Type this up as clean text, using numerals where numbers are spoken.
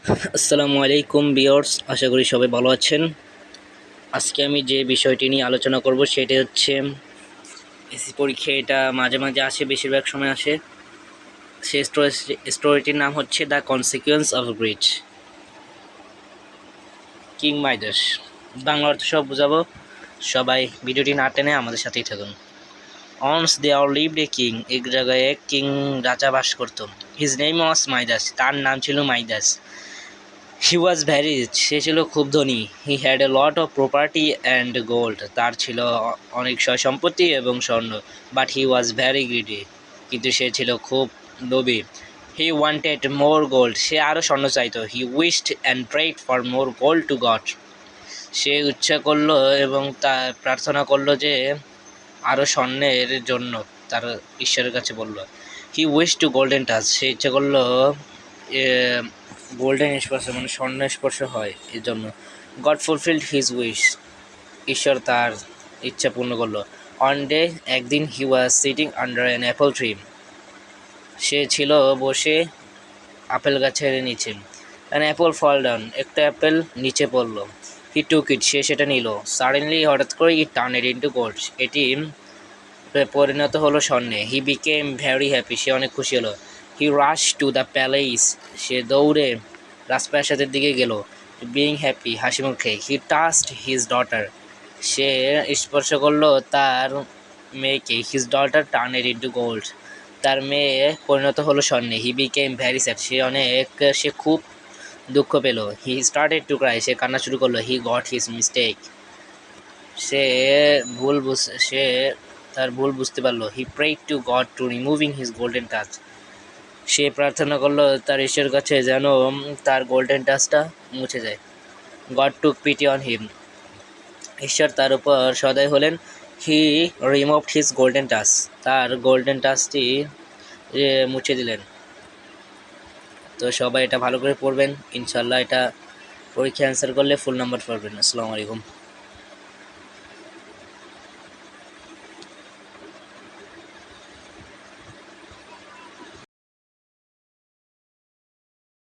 আসসালামু আলাইকুম ভিউয়ার্স, আশা করি সবাই ভালো আছেন। আজকে আমি যে বিষয়টি নিয়ে আলোচনা করব সেটি হচ্ছে এসি পরীক্ষা। এটা মাঝে মাঝে আসে, বেশিরভাগ সময় আসে। সেই স্টোরিটির নাম হচ্ছে the consequence of grid, king মাইদাস। Bangla অর্থ সব বুঝাবো, সবাই ভিডিওটি না টেনে আমাদের সাথেই থাকুন। অনস দেয়ার লিভড এ কিং, এক জায়গায় এক কিং রাজা বাস করত। হিজ নেম ওয়াজ মাইদাস, তার নাম ছিল মাইদাস। হি ওয়াজ ভ্যারি রিচ, সে ছিল খুব ধনী। He had a lot of property and gold, তার ছিল অনেক সয় সম্পত্তি এবং স্বর্ণ। But he was very greedy, কিন্তু সে ছিল খুব লোভী। হি ওয়ান্টেড মোর গোল্ড, সে আরও স্বর্ণ চাইতো। He wished and prayed for more gold to God, সে ইচ্ছা করলো এবং তা প্রার্থনা করলো যে আরও স্বর্ণের জন্য তার ঈশ্বরের কাছে বলল। He wish to golden touch, সে ইচ্ছা করলো গোল্ডেন স্পর্শ মানে স্বর্ণ স্পর্শ হয় এর জন্য। গড ফুলফিল্ড হিজ উইশ, ঈশ্বর তার ইচ্ছা পূর্ণ করলো। অন ডে, একদিন, he was sitting under an apple tree, সে ছিল বসে আপেল গাছের নিচে। অ্যান অ্যাপল ফল ডাউন, একটা অ্যাপেল নিচে পড়লো। হি টুক ইট, সে সেটা নিল। সাডেনলি, হঠাৎ করে, ইট টার্নড ইনটু গোল্ড, এটি পরিণত হলো স্বর্ণে। হি বিকেম ভেরি হ্যাপি, সে অনেক খুশি হলো। হি রাশ টু দ্য প্যালেস, সে দৌড়ে রাজপ্রাসাদের দিকে গেল। বিং হ্যাপি, হাসি মুখে। হি টাচড হিজ ডটার, সে স্পর্শ করলো তার মেয়েকে। হিজ ডটার টার্নেড ইনটু গোল্ড, তার মেয়ে পরিণত হলো স্বর্ণে। হি বিকেম ভেরি স্যাড, সে খুব দুঃখ পেল। হি স্টার্টেড টু ক্রাই, সে কান্না শুরু করলো। হি গট হিজ মিস্টেক, সে সে তার ভুল বুঝতে পারলো। He prayed to God to removing his golden touch, সে প্রার্থনা করলো তার ঈশ্বরের কাছে যেন তার গোল্ডেন টাচটা মুছে যায়। God took PT on him, ঈশ্বর তার উপর সদয় হলেন। হি রিমুভড হিজ গোল্ডেন টাচ, তার গোল্ডেন টাচটি মুছে দিলেন। তো সবাই এটা ভালো করে পড়বেন, ইনশাল্লাহ এটা পরীক্ষা অ্যান্সার করলে ফুল নাম্বার পাবেন। আসসালামু আলাইকুম।